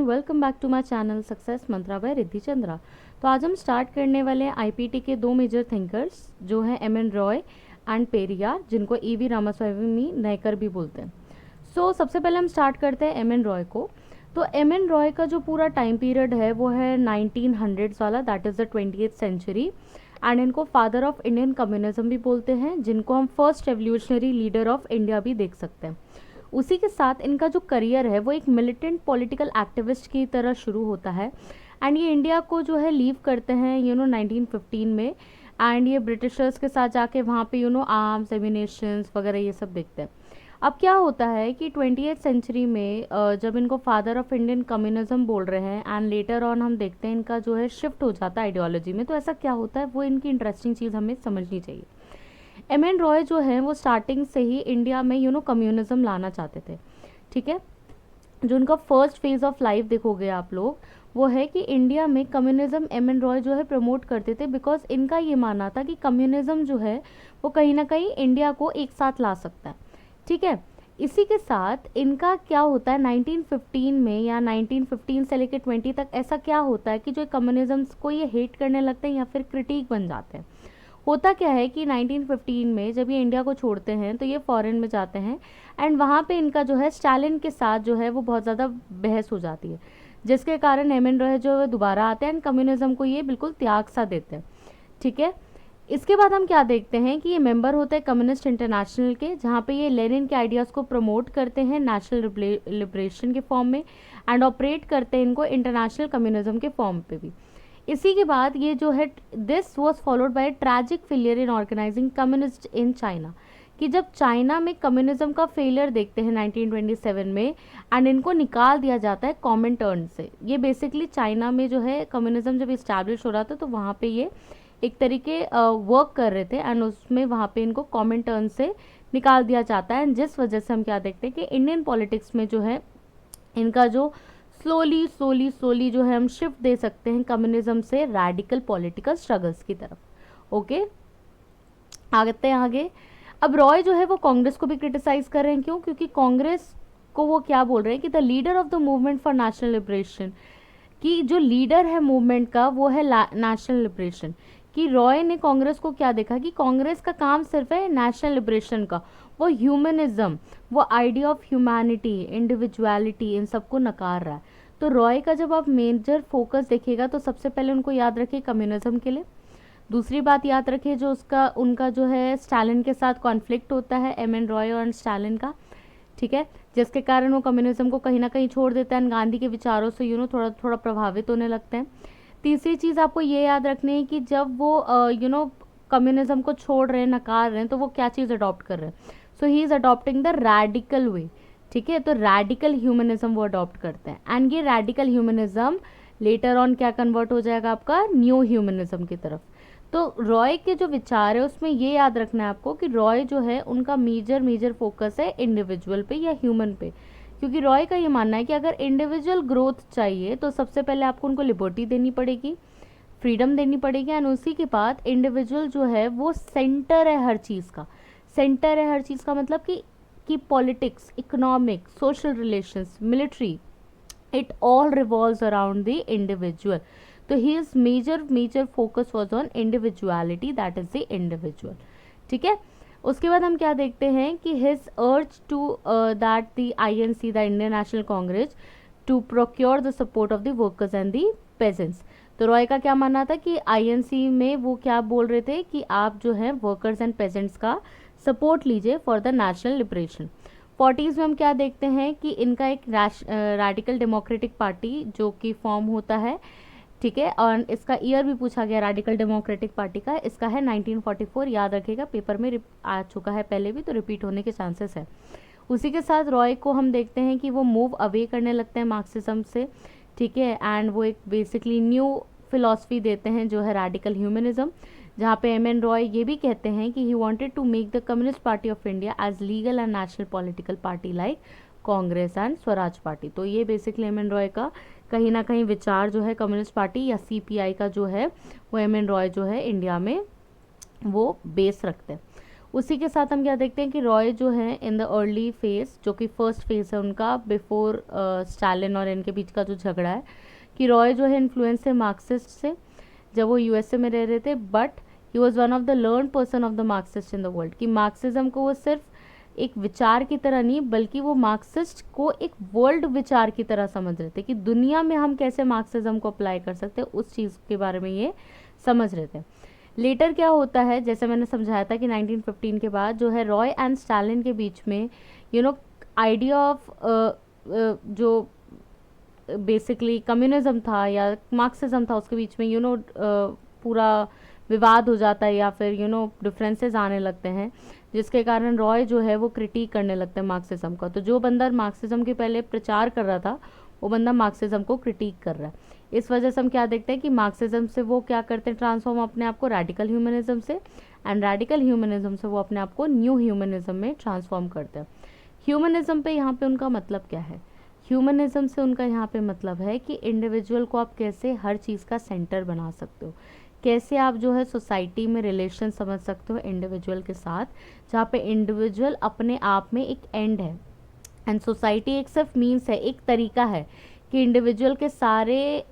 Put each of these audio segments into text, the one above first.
Welcome back to my channel success mantra by Riddhi Chandra. तो आज हम स्टार्ट करने वाले हैं आईपीटी के दो मेजर थिंकर्स जो हैं एम.एन. रॉय एंड पेरियार, जिनको ई.वी. रामास्वामी नायकर भी बोलते हैं। सबसे पहले हम स्टार्ट करते हैं एम.एन. रॉय को। तो एम.एन. रॉय का जो पूरा टाइम पीरियड है वो है 1900 वाला, that is the 20th century. And इनको फादर ऑफ इंडियन कम्युनिज्म भी बोलते हैं, जिनको हम first revolutionary leader of India भी देख सकते हैं। उसी के साथ इनका जो करियर है वो एक मिलिटेंट पॉलिटिकल एक्टिविस्ट की तरह शुरू होता है। एंड ये इंडिया को जो है लीव करते हैं 1915 में। एंड ये ब्रिटिशर्स के साथ जाके वहाँ पे आर्म्स एम्यूनेशंस वगैरह ये सब देखते हैं। अब क्या होता है कि 20th सेंचुरी में जब इनको फादर ऑफ इंडियन कम्युनिज्म बोल रहे हैं एंड लेटर ऑन हम देखते हैं इनका जो है शिफ्ट हो जाता है आइडियोलॉजी में, तो ऐसा क्या होता है वो इनकी इंटरेस्टिंग चीज़ हमें समझनी चाहिए। एम.एन. रॉय जो है वो स्टार्टिंग से ही इंडिया में कम्युनिज्म लाना चाहते थे। ठीक है, जो उनका फर्स्ट फेज ऑफ लाइफ देखोगे आप लोग वो है कि इंडिया में कम्युनिज्म एम.एन. रॉय जो है प्रमोट करते थे, बिकॉज इनका ये मानना था कि कम्युनिज्म जो है वो कहीं ना कहीं इंडिया को एक साथ ला सकता है। ठीक है, इसी के साथ इनका क्या होता है 1915 में या 1915 से लेकर 20 तक ऐसा क्या होता है कि जो कम्युनिज्म को ये हेट करने लगते हैं या फिर क्रिटिक बन जाते हैं। होता क्या है कि 1915 में जब ये इंडिया को छोड़ते हैं तो ये फॉरेन में जाते हैं एंड वहाँ पे इनका जो है स्टालिन के साथ जो है वो बहुत ज़्यादा बहस हो जाती है, जिसके कारण एम.एन. रॉय जो है दोबारा आते हैं एंड कम्युनिज्म को ये बिल्कुल त्याग सा देते हैं। ठीक है, इसके बाद हम क्या देखते हैं कि ये मेंबर होते हैं कम्युनिस्ट इंटरनेशनल के, जहाँ पे ये लेनिन के आइडियाज़ को प्रमोट करते हैं नेशनल लिबरेशन के फॉर्म में एंड ऑपरेट करते हैं इनको इंटरनेशनल कम्युनिज्म के फॉर्म पे भी। इसी के बाद ये जो है this was followed by tragic failure in organising communist in China, कि जब चाइना में कम्युनिज्म का फेलियर देखते हैं 1927 में एंड इनको निकाल दिया जाता है कॉमिंटर्न से। ये बेसिकली चाइना में जो है कम्युनिज्म जब इस्टेब्लिश हो रहा था तो वहाँ पे ये एक तरीके वर्क कर रहे थे एंड उसमें वहाँ पे इनको कॉमिंटर्न से निकाल दिया जाता है। एंड जिस वजह से हम क्या देखते हैं कि इंडियन पॉलिटिक्स में जो है इनका जो स्लोली जो है हम शिफ्ट दे सकते हैं कम्युनिज्म से रैडिकल पॉलिटिकल स्ट्रगल्स की तरफ। ओके, आगे आगे। अब रॉय जो है वो कांग्रेस को भी क्रिटिसाइज कर रहे हैं। क्यों? क्योंकि कांग्रेस को वो क्या बोल रहे हैं कि the leader of the movement for national liberation, कि जो लीडर है मूवमेंट का वो है नेशनल लिबरेशन। कि रॉय ने कांग्रेस को क्या देखा कि कांग्रेस का काम सिर्फ है नेशनल लिबरेशन का, वो ह्यूमनिज्म, वो आइडिया ऑफ ह्यूमैनिटी, इंडिविजुअलिटी, इन सबको नकार रहा है। तो रॉय का जब आप मेजर फोकस देखिएगा तो सबसे पहले उनको याद रखिए कम्युनिज्म के लिए। दूसरी बात याद रखिए जो उनका जो है स्टालिन के साथ कॉन्फ्लिक्ट होता है एम.एन. रॉय और स्टालिन का। ठीक है, जिसके कारण वो कम्युनिज्म को कहीं ना कहीं छोड़ देते हैं, गांधी के विचारों से थोड़ा थोड़ा प्रभावित होने लगते हैं। तीसरी चीज़ आपको ये याद रखनी है कि जब वो कम्युनिज्म को छोड़ रहे हैं, नकार रहे हैं, तो वो क्या चीज़ अडॉप्ट कर रहे हैं। So he is adopting the radical way. ठीक है, तो रैडिकल ह्यूमनिज्म वो अडॉप्ट करते हैं एंड ये रैडिकल ह्यूमनिज्म लेटर ऑन क्या कन्वर्ट हो जाएगा आपका न्यू ह्यूमनिज्म की तरफ। तो रॉय के जो विचार है उसमें ये याद रखना है आपको कि रॉय जो है उनका मेजर फोकस है इंडिविजुअल पे या ह्यूमन पे, क्योंकि रॉय का ये मानना है कि अगर इंडिविजुअल ग्रोथ चाहिए तो सबसे पहले आपको उनको लिबर्टी देनी पड़ेगी, फ्रीडम देनी पड़ेगी एंड उसी के बाद इंडिविजुअल जो है वो सेंटर है हर चीज़ का। सेंटर है हर चीज़ का मतलब कि politics, economic, social relations, military, it all revolves around the individual. तो his major focus was on individuality, that is the individual. ठीक है, उसके बाद हम क्या देखते हैं कि his urge to that the INC, the Indian National Congress, to procure the support of the workers and the peasants. तो रॉय का क्या मानना था कि INC में वो क्या बोल रहे थे कि आप जो है वर्कर्स एंड पेजेंट्स का सपोर्ट लीजिए for the national liberation. 40s में हम क्या देखते हैं कि इनका एक रैडिकल डेमोक्रेटिक पार्टी जो कि फॉर्म होता है। ठीक है, और इसका ईयर भी पूछा गया रैडिकल डेमोक्रेटिक पार्टी का, इसका है 1944। याद रखिएगा, पेपर में आ चुका है पहले भी, तो रिपीट होने के चांसेस है। उसी के साथ रॉय को हम देखते हैं कि वो मूव अवे करने लगते हैं मार्क्सिज्म से। ठीक है, एंड वो एक बेसिकली न्यू फिलॉसफी देते हैं जो है रैडिकल ह्यूमनिज्म, जहाँ पे एम.एन. रॉय ये भी कहते हैं कि he wanted to make the Communist Party of India as legal and national political party like Congress and Swaraj Party. तो ये बेसिकली एम.एन. रॉय का कहीं ना कहीं विचार जो है कम्युनिस्ट पार्टी या CPI का जो है वो एम.एन. रॉय जो है इंडिया में वो बेस रखते हैं। उसी के साथ हम क्या देखते हैं कि रॉय जो है इन द अर्ली फेज, जो कि फर्स्ट फेज है उनका बिफोर स्टालिन और इनके बीच का जो झगड़ा है, कि रॉय जो है इन्फ्लुएंस है मार्क्सिस्ट से जब वो यूएसए में रह रहे थे, but he was one of the learn person of the Marxist in the world, कि मार्क्सिज्म को वो सिर्फ एक विचार की तरह नहीं बल्कि वो मार्क्सिस्ट को एक वर्ल्ड विचार की तरह समझ रहे थे, कि दुनिया में हम कैसे मार्क्सिज्म को अप्लाई कर सकते हैं, उस चीज़ के बारे में ये समझ रहे थे। लेटर क्या होता है, जैसे मैंने समझाया था कि 1915 के बाद जो है रॉय एंड स्टालिन के बीच में आइडिया ऑफ जो बेसिकली कम्युनिज्म था या मार्क्सिज्म था उसके बीच में पूरा विवाद हो जाता है या फिर डिफरेंसेस आने लगते हैं, जिसके कारण रॉय जो है वो क्रिटिक करने लगते हैं मार्क्सिज्म का। तो जो बंदा मार्क्सिज्म के पहले प्रचार कर रहा था वो बंदा मार्क्सिज्म को क्रिटिक कर रहा है। इस वजह से हम क्या देखते हैं कि मार्क्सिज्म से वो क्या करते हैं, ट्रांसफॉर्म अपने आप को रेडिकल ह्यूमनिज्म से, एंड रेडिकल ह्यूमनिज्म से वो अपने आप को न्यू ह्यूमनिज्म में ट्रांसफॉर्म करते हैं। ह्यूमनिज्म पे यहाँ पे उनका मतलब क्या है, ह्यूमनिज्म से उनका यहाँ पे मतलब है कि इंडिविजुअल को आप कैसे हर चीज़ का सेंटर बना सकते हो, कैसे आप जो है सोसाइटी में रिलेशन समझ सकते हो इंडिविजुअल के साथ, जहाँ पे इंडिविजुअल अपने आप में एक एंड है एंड सोसाइटी एक सिर्फ मीन्स है, एक तरीका है कि इंडिविजुअल के सारे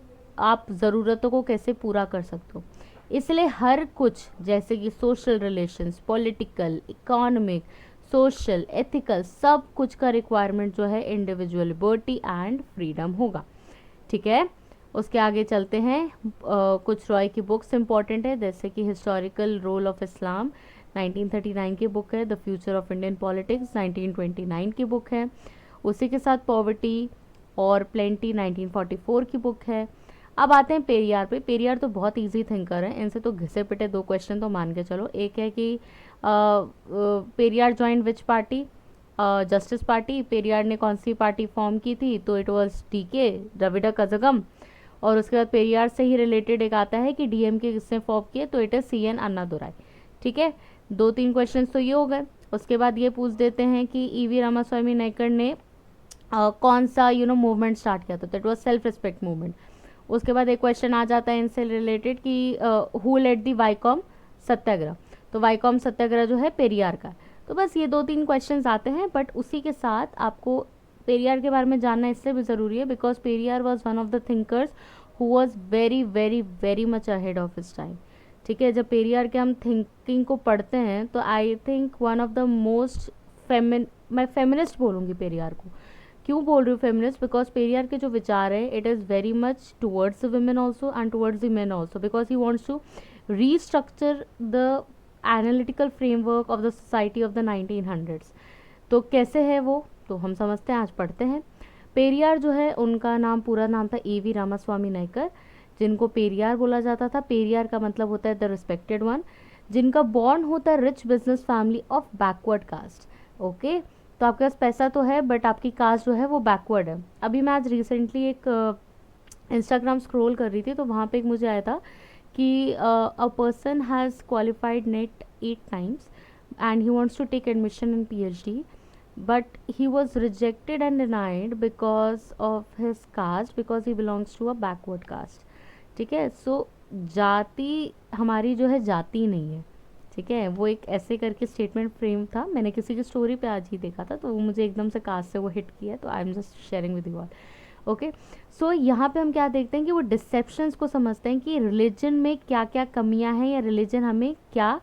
आप ज़रूरतों को कैसे पूरा कर सकते हो। इसलिए हर कुछ जैसे कि social relations, political, economic, social, ethical, सब कुछ का रिक्वायरमेंट जो है इंडिविजुअल लिबर्टी एंड फ्रीडम होगा। ठीक है, उसके आगे चलते हैं। कुछ रॉय की बुक्स इंपॉर्टेंट है, जैसे कि हिस्टोरिकल रोल ऑफ इस्लाम 1939 की बुक है, the future of Indian politics 1929 की बुक है। उसी के साथ पॉवर्टी और प्लेंटी 1944 की बुक है। अब आते हैं पेरियार पे। पेरियार तो बहुत इजी थिंकर है, इनसे तो घिसे पिटे दो क्वेश्चन तो मान के चलो। एक है कि पेरियार ज्वाइन विच पार्टी, जस्टिस पार्टी। पेरियार ने कौन सी पार्टी फॉर्म की थी, तो it was DK, Dravid Kazhagam. और उसके बाद पेरियार से ही रिलेटेड एक आता है कि डीएमके किसने फॉर्म किए, तो इट इज सीएन अन्नादुराई। ठीक है, 2-3 क्वेश्चन तो ये हो गए। उसके बाद ये पूछ देते हैं कि ईवी रामास्वामी नायकर ने कौन सा मूवमेंट स्टार्ट किया था, तो it was self respect movement. उसके बाद एक क्वेश्चन आ जाता है इनसे रिलेटेड कि हु लेड दी वाईकॉम सत्याग्रह, तो वाईकॉम सत्याग्रह जो है पेरियार का। तो बस ये 2-3 क्वेश्चंस आते हैं, बट उसी के साथ आपको पेरियार के बारे में जानना इसलिए भी ज़रूरी है because Periyar was one of the thinkers who was very very very much ahead of his time. ठीक है, जब पेरियार के हम थिंकिंग को पढ़ते हैं तो I think one of the most मैं फेमिनिस्ट बोलूँगी पेरियार को। क्यों बोल रही हूँ फेमिनिस्ट, बिकॉज पेरियार के जो विचार है it is very much towards the women also and towards the men also, because he wants to restructure the analytical framework of the society of the 1900s। तो कैसे है वो, तो हम समझते हैं, आज पढ़ते हैं। पेरियार जो है उनका नाम, पूरा नाम था ईवी रामास्वामी नायकर, जिनको पेरियार बोला जाता था। पेरियार का मतलब होता है द रिस्पेक्टेड वन, जिनका बॉर्न होता है rich business family of backward caste. Okay, तो आपके पास पैसा तो है बट आपकी कास्ट जो है वो बैकवर्ड है। अभी मैं आज रिसेंटली एक इंस्टाग्राम स्क्रॉल कर रही थी तो वहाँ पे एक मुझे आया था कि a person has qualified net 8 times and he wants to take admission in PhD, but he was rejected and denied because of his caste, because he belongs to a backward caste. ठीक है, सो जाति हमारी जो है जाति नहीं है। ठीक है, वो एक ऐसे करके स्टेटमेंट फ्रेम था, मैंने किसी की स्टोरी पे आज ही देखा था तो वो मुझे एकदम से कास्ट से वो हिट किया, तो I am just sharing with you all. Okay, so यहाँ पे हम क्या देखते हैं कि वो डिसेप्शंस को समझते हैं कि रिलीजन में क्या क्या कमियां हैं या रिलीजन हमें क्या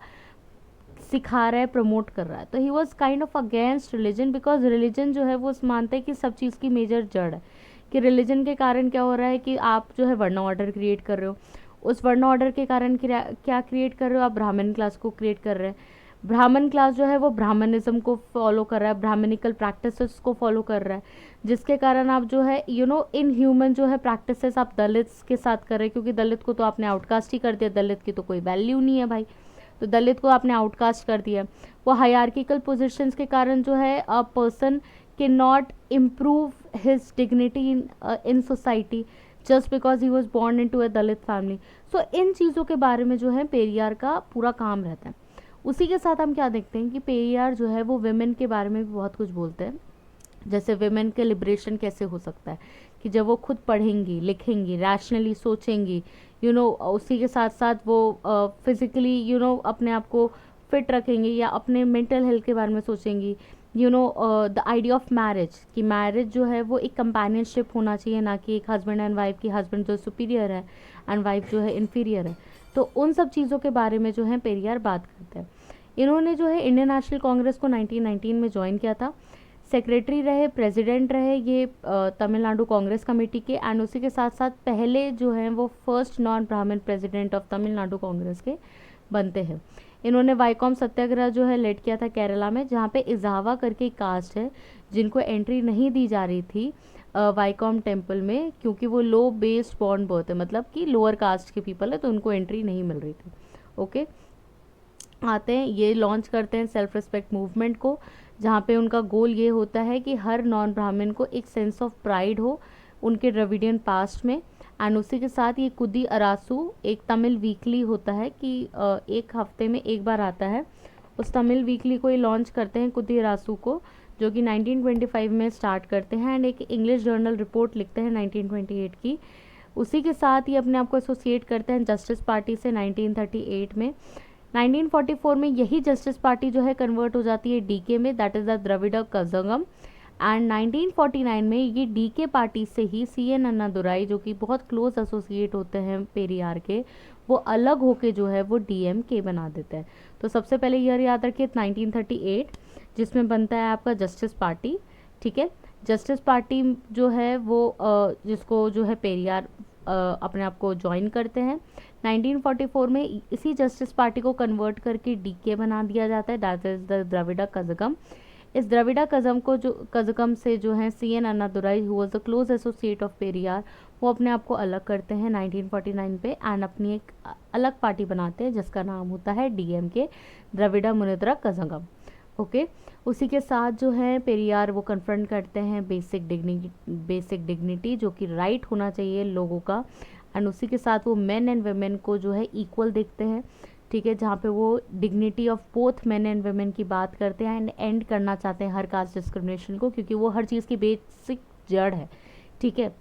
सिखा रहा है, प्रमोट कर रहा है। तो he was kind of against religion, because religion जो है वो मानते हैं कि सब चीज़ की मेजर जड़ है, कि रिलीजन के कारण क्या हो रहा है कि आप जो है वर्ण ऑर्डर क्रिएट कर रहे हो, उस वर्ण ऑर्डर के कारण क्या क्रिएट कर रहे हो, आप ब्राह्मण क्लास को क्रिएट कर रहे हैं। ब्राह्मण क्लास जो है वो ब्राह्मणिज्म को फॉलो कर रहा है, ब्राह्मणिकल प्रैक्टिसेस को फॉलो कर रहा है, जिसके कारण आप जो है इन ह्यूमन जो है प्रैक्टिसेस आप दलित्स के साथ कर रहे हैं, क्योंकि दलित को तो आपने आउटकास्ट ही कर दिया, दलित की तो कोई वैल्यू नहीं है भाई, तो दलित को आपने आउटकास्ट कर दिया। वो हायरार्किकल पोजीशंस के कारण जो है a person can not improve his dignity in society just because he was born into a Dalit family. So इन चीज़ों के बारे में जो है पेरियार का पूरा काम रहता है। उसी के साथ हम क्या देखते हैं कि पेरियार जो है वो वेमेन के बारे में भी बहुत कुछ बोलते हैं, जैसे वेमेन के लिबरेशन कैसे हो सकता है कि जब वो खुद पढ़ेंगी, लिखेंगी, रैशनली सोचेंगी, उसी के साथ साथ वो फिज़िकली अपने आप को फिट रखेंगी या अपने मेंटल हेल्थ के बारे में सोचेंगी। द आइडिया ऑफ मैरिज, कि मैरिज जो है वो एक कंपेनियनशिप होना चाहिए, ना कि एक हस्बैंड एंड वाइफ की हस्बैंड जो सुपीरियर है एंड वाइफ जो है इन्फीरियर है। तो उन सब चीज़ों के बारे में जो है पेरियार बात करते हैं। इन्होंने जो है इंडियन नेशनल कांग्रेस को 1919 में ज्वाइन किया था। सेक्रेटरी रहे, प्रेसिडेंट रहे ये तमिलनाडु कांग्रेस कमेटी के, एंड उसी के साथ साथ पहले जो हैं वो फर्स्ट नॉन ब्राह्मण प्रेसिडेंट ऑफ तमिलनाडु कांग्रेस के बनते हैं। इन्होंने वाईकॉम सत्याग्रह जो है लेड किया था केरला में, जहाँ पे इजावा करके एक कास्ट है जिनको एंट्री नहीं दी जा रही थी वाईकॉम टेम्पल में, क्योंकि वो लो बेस्ड बॉर्न बर्थ है, मतलब कि लोअर कास्ट के पीपल है, तो उनको एंट्री नहीं मिल रही थी। ओके, आते हैं, ये लॉन्च करते हैं सेल्फ रिस्पेक्ट मूवमेंट को, जहाँ पे उनका गोल ये होता है कि हर नॉन ब्राह्मण को एक सेंस ऑफ प्राइड हो उनके द्रविडियन पास्ट में। एंड उसी के साथ ये कुदी अरासू एक तमिल वीकली होता है कि एक हफ्ते में एक बार आता है, उस तमिल वीकली को ये लॉन्च करते हैं कुदी अरासू को, जो कि 1925 में स्टार्ट करते हैं, एंड एक इंग्लिश जर्नल रिपोर्ट लिखते हैं 1928 की। उसी के साथ ये अपने आप को एसोसिएट करते हैं जस्टिस पार्टी से 1938 में। 1944 में यही जस्टिस पार्टी जो है कन्वर्ट हो जाती है डीके में, that is the Dravida Kazhagam. And 1949 में ये डीके पार्टी से ही सीएन अन्नादुराई, जो कि बहुत क्लोज एसोसिएट होते हैं पेरियार के, वो अलग होके जो है वो डीएमके बना देते हैं। तो सबसे पहले ईयर याद रखिए 1938, जिसमें बनता है आपका जस्टिस पार्टी। ठीक है, जस्टिस पार्टी जो है वो जिसको जो है पेरियार अपने आप को ज्वाइन करते हैं। 1944 में इसी जस्टिस पार्टी को कन्वर्ट करके डीके बना दिया जाता है, that is the Dravida Kazhagam. इस द्रविड़ कज़गम से जो है CN Annadurai, who was the close associate of Periyar, वो अपने आप को अलग करते हैं 1949 पे, एंड अपनी एक अलग पार्टी बनाते हैं जिसका नाम होता है डीएमके, द्रविड़ मुनेत्र कज़गम। ओके, उसी के साथ जो है पेरियार वो कन्फ्रंट करते हैं बेसिक डिग्निटी, जो कि राइट होना चाहिए लोगों का, एंड उसी के साथ वो मेन एंड वेमेन को जो है इक्वल देखते हैं। ठीक है, जहाँ पे वो dignity of both men and women की बात करते हैं, एंड एंड करना चाहते हैं हर कास्ट डिस्क्रिमिनेशन को, क्योंकि वो हर चीज़ की बेसिक जड़ है। ठीक है,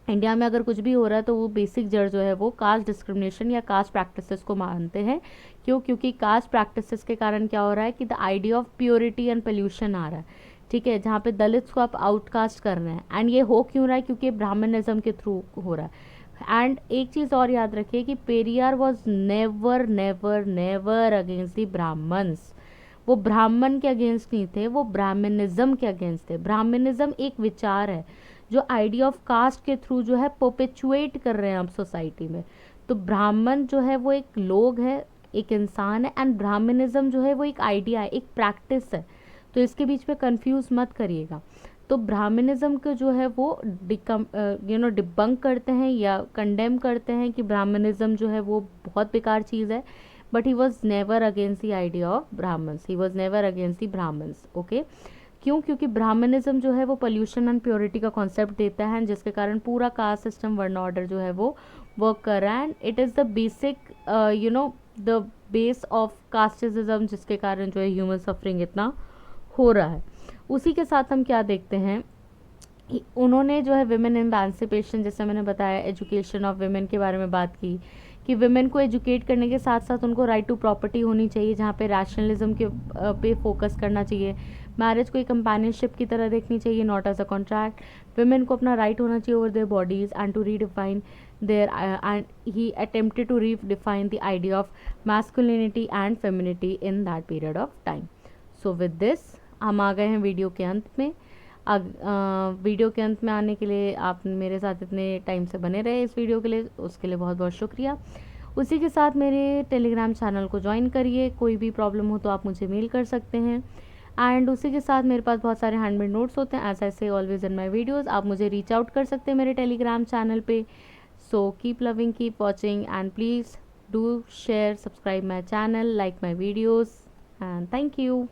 इंडिया में अगर कुछ भी हो रहा है तो वो बेसिक जड़ जो है वो कास्ट डिस्क्रिमिनेशन या कास्ट प्रैक्टिसेस को मानते हैं। क्यों? क्योंकि कास्ट प्रैक्टिसेस के कारण क्या हो रहा है कि the idea of purity and pollution आ रहा है। ठीक है, जहाँ पे दलित्स को आप आउटकास्ट कर रहे हैं, एंड ये हो क्यों रहा है? क्योंकि ब्राह्मणिज्म के थ्रू हो रहा है। एंड एक चीज़ और याद रखिए कि Periyar was never never never against the Brahmins. वो ब्राह्मण के अगेंस्ट नहीं थे, वो ब्राह्मणिज्म के अगेंस्ट थे। ब्राह्मणिज्म एक विचार है जो आइडिया ऑफ कास्ट के थ्रू जो है परपेचुएट कर रहे हैं आप सोसाइटी में। तो ब्राह्मण जो है वो एक लोग है, एक इंसान है, एंड ब्राह्मणिज्म जो है वो एक आइडिया है, एक प्रैक्टिस है। तो इसके बीच में कंफ्यूज मत करिएगा। तो ब्राह्मणिज्म को जो है वो डिबंक करते हैं या कंडेम करते हैं कि ब्राह्मणिज्म जो है वो बहुत बेकार चीज़ है, but he was never against the idea of Brahmins, he was never against the Brahmins. Okay, क्यों? क्योंकि ब्राह्मणिज्म जो है वो पोल्यूशन एंड प्योरिटी का कॉन्सेप्ट देता है, जिसके कारण पूरा कास्ट सिस्टम वर्ण ऑर्डर जो है वो वर्क कर रहा है, and it is the basic the base of casteism, जिसके कारण जो है ह्यूमन सफरिंग इतना हो रहा है। उसी के साथ हम क्या देखते हैं, उन्होंने जो है विमेन एम्पांसिपेशन, जैसे मैंने बताया एजुकेशन ऑफ विमेन के बारे में बात की, कि विमेन को एजुकेट करने के साथ साथ उनको राइट टू प्रॉपर्टी होनी चाहिए, जहाँ पे रैशनलिज्म के पे फोकस करना चाहिए। मैरिज को एक कंपेनियनशिप की तरह देखनी चाहिए, not as a contract. Women को अपना राइट होना चाहिए over their bodies and to redefine their, and he attempted to redefine the idea of masculinity and femininity in that period of time. So with this हम आ गए हैं video के अंत में। वीडियो के अंत में आने के लिए आप मेरे साथ इतने टाइम से बने रहे इस वीडियो के लिए, उसके लिए बहुत बहुत शुक्रिया। उसी के साथ मेरे टेलीग्राम चैनल को ज्वाइन करिए, कोई भी प्रॉब्लम हो तो आप मुझे मेल कर सकते हैं। एंड उसी के साथ मेरे पास बहुत सारे हैंडमेड नोट्स होते हैं, एज आई से ऑलवेज इन माई वीडियोज़। आप मुझे रीच आउट कर सकते हैं मेरे टेलीग्राम चैनल पे। So keep loving, keep watching, and please do share, subscribe my channel, like my videos, and thank you.